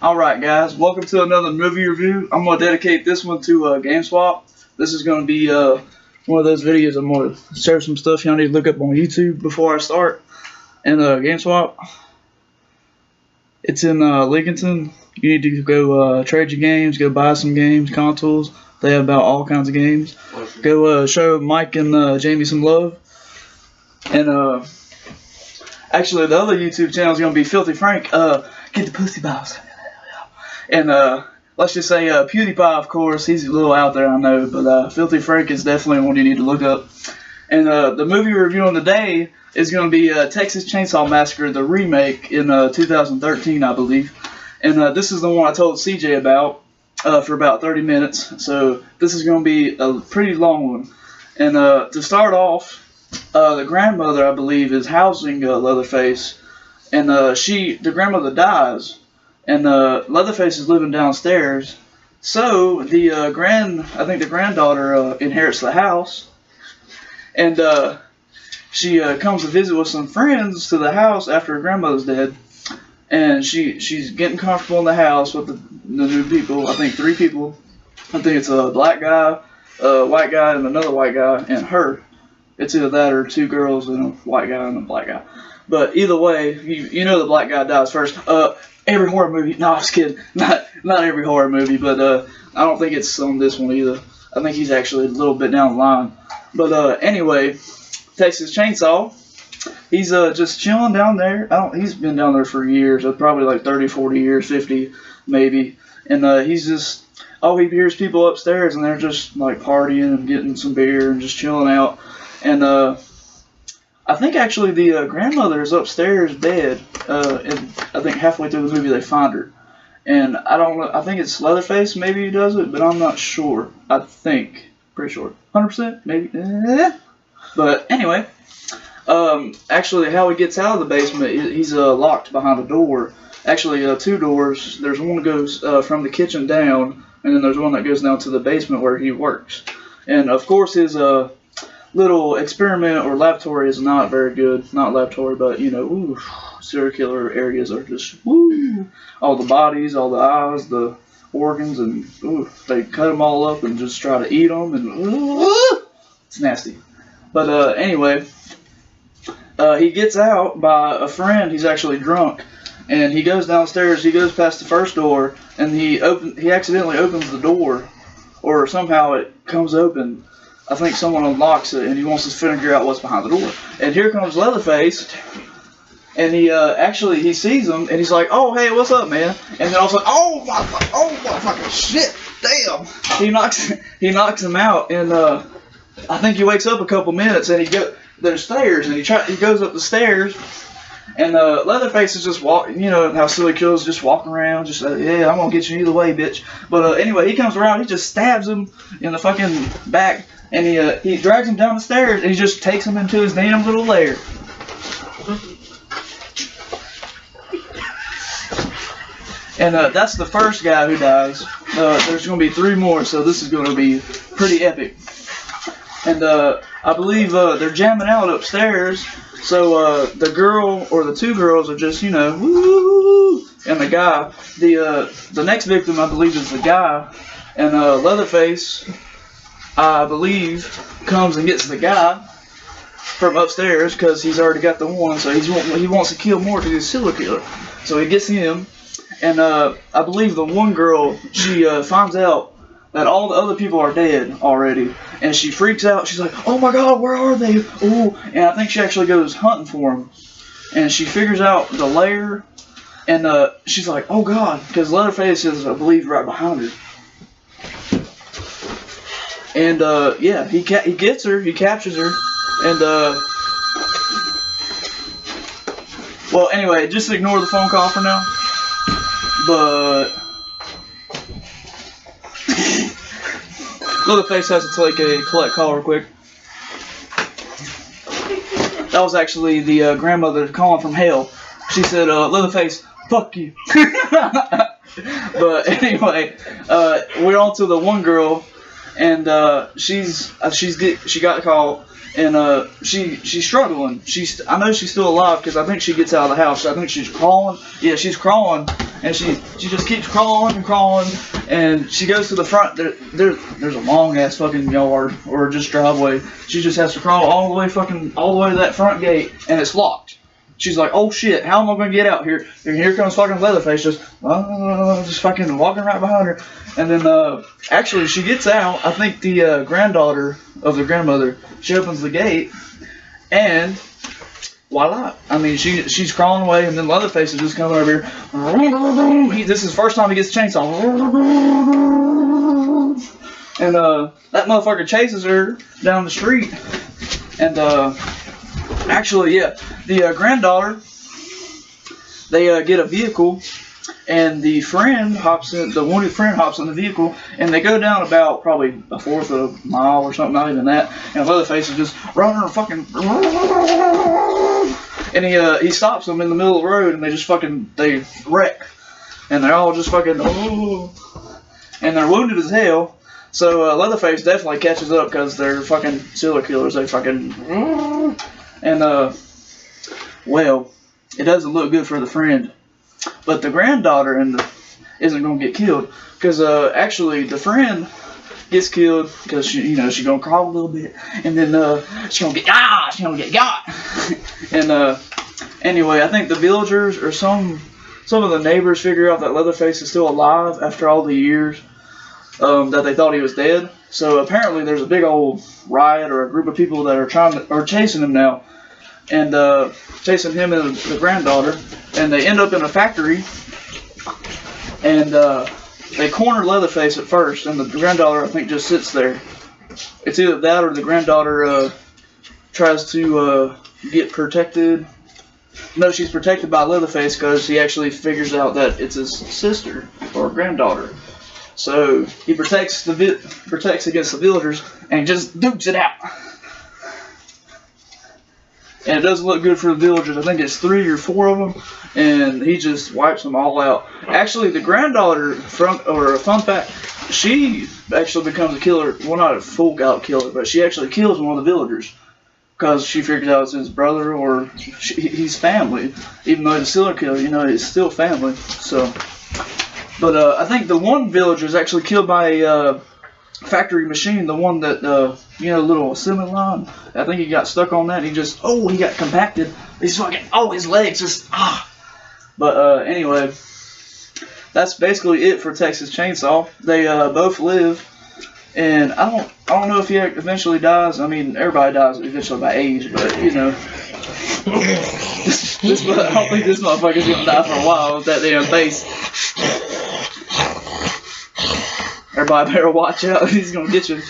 Alright guys, welcome to another movie review. I'm going to dedicate this one to GameSwap. This is going to be one of those videos I'm going to share some stuff y'all need to look up on YouTube before I start. And GameSwap, it's in Lincolnton. You need to go trade your games, go buy some games, consoles. They have about all kinds of games. Go show Mike and Jamie some love. And actually the other YouTube channel is going to be Filthy Frank. Get the pussy balls. And let's just say PewDiePie, of course, he's a little out there, I know, but Filthy Frank is definitely one you need to look up. And the movie we're reviewing today is going to be Texas Chainsaw Massacre, the remake in 2013, I believe. And this is the one I told CJ about for about 30 minutes, so this is going to be a pretty long one. And to start off, the grandmother, I believe, is housing Leatherface, and the grandmother dies. And Leatherface is living downstairs, so I think the granddaughter inherits the house, and she comes to visit with some friends to the house after her grandmother's dead, and she's getting comfortable in the house with the new people. I think 3 people. I think it's a black guy, a white guy, and another white guy, and her. It's either that or 2 girls and a white guy and a black guy. But either way, you know the black guy dies first. Every horror movie, no, I'm just kidding. Not every horror movie, but I don't think it's on this one either. I think he's actually a little bit down the line. But anyway, Texas Chainsaw, he's just chilling down there. He's been down there for years, probably like 30, 40 years, 50 maybe. And he's just, he hears people upstairs and they're just like partying and getting some beer and just chilling out. And I think actually the grandmother is upstairs dead, and I think halfway through the movie they find her. And I don't know, I think it's Leatherface maybe who does it, but I'm not sure. I think, pretty sure, 100% maybe. But anyway, actually how he gets out of the basement, he's locked behind a door. Actually 2 doors. There's one that goes from the kitchen down, and then there's one that goes down to the basement where he works. And of course his little experiment or laboratory is not very good. Not laboratory, but you know, ooh, serial killer areas are just woo. All the bodies, all the eyes, the organs, and ooh, they cut them all up and just try to eat them, and ooh, it's nasty. But anyway, he gets out by a friend. He's actually drunk, and he goes downstairs. He goes past the first door, and he accidentally opens the door, or somehow it comes open. I think someone unlocks it, and he wants to figure out what's behind the door. And here comes Leatherface, and he sees him, and he's like, "Oh, hey, what's up, man?" And then all of a sudden, oh my fucking shit, damn! He knocks him out, and I think he wakes up a couple minutes, and there's stairs, and he goes up the stairs, and Leatherface is just walking. You know how silly killers just walking around, just yeah, I'm gonna get you either way, bitch. But anyway, he comes around, he just stabs him in the fucking back. And he drags him down the stairs, and he just takes him into his damn little lair. And that's the first guy who dies. There's going to be 3 more, so this is going to be pretty epic. And I believe they're jamming out upstairs, so the girl or the 2 girls are just, you know, woo. And the guy, the next victim, I believe, is the guy, and Leatherface, I believe, comes and gets the guy from upstairs because he's already got the one, so he wants to kill more because he's a serial killer. So he gets him, and I believe the one girl, she finds out that all the other people are dead already, and she freaks out. She's like, "Oh my God, where are they?" Ooh, and I think she actually goes hunting for them, and she figures out the lair, and she's like, "Oh God," because Leatherface is, I believe, right behind her. And yeah, he gets her, he captures her, and well, anyway, just ignore the phone call for now. But Leatherface has to take a collect call real quick. That was actually the grandmother calling from hell. She said, "Leatherface, fuck you." But anyway, we're on to the one girl. And she got caught, and she's struggling. I know she's still alive because I think she gets out of the house. I think she's crawling. Yeah, she's crawling, and she just keeps crawling and crawling, and she goes to the front. There's a long ass fucking yard or just driveway. She just has to crawl all the way to that front gate, and it's locked. She's like, oh shit, how am I gonna get out here? And here comes fucking Leatherface just fucking walking right behind her. And then actually she gets out. I think the granddaughter of the grandmother, she opens the gate, and voila. I mean, she's crawling away, and then Leatherface is just coming over here. This is the first time he gets a chainsaw. And that motherfucker chases her down the street. And actually, yeah, the granddaughter, they get a vehicle, and the wounded friend hops in the vehicle, and they go down about probably a fourth of a mile or something, not even that, and Leatherface is just running and fucking, and he stops them in the middle of the road, and they wreck, and they're all just fucking, and they're wounded as hell. So Leatherface definitely catches up because they're fucking serial killers. They fucking, and well, it doesn't look good for the friend. But the granddaughter isn't gonna get killed because actually the friend gets killed because she's gonna crawl a little bit, and then she's gonna get got. And anyway, I think the villagers or some of the neighbors figure out that Leatherface is still alive after all the years that they thought he was dead. So apparently there's a big old riot or a group of people that are chasing him now, and chasing him and the granddaughter, and they end up in a factory, and they corner Leatherface at first, and the granddaughter I think just sits there. It's either that or the granddaughter tries to get protected. No, she's protected by Leatherface because he actually figures out that it's his sister or granddaughter. So he protects against the villagers and just dukes it out. And it doesn't look good for the villagers. I think it's 3 or 4 of them, and he just wipes them all out. Actually, the granddaughter, a fun fact, she actually becomes a killer. Well, not a full-out killer, but she actually kills one of the villagers because she figures out it's his brother or he's family. Even though he's a serial killer, he's still family. So, but I think the one villager is actually killed by a factory machine, the one that little assembly line. I think he got stuck on that, and he got compacted. He's fucking, his legs just But anyway, that's basically it for Texas Chainsaw. They both live, and I don't know if he eventually dies. I mean, everybody dies eventually by age, but I don't think this motherfucker's gonna die for a while with that damn face. Everybody better watch out. He's gonna get you.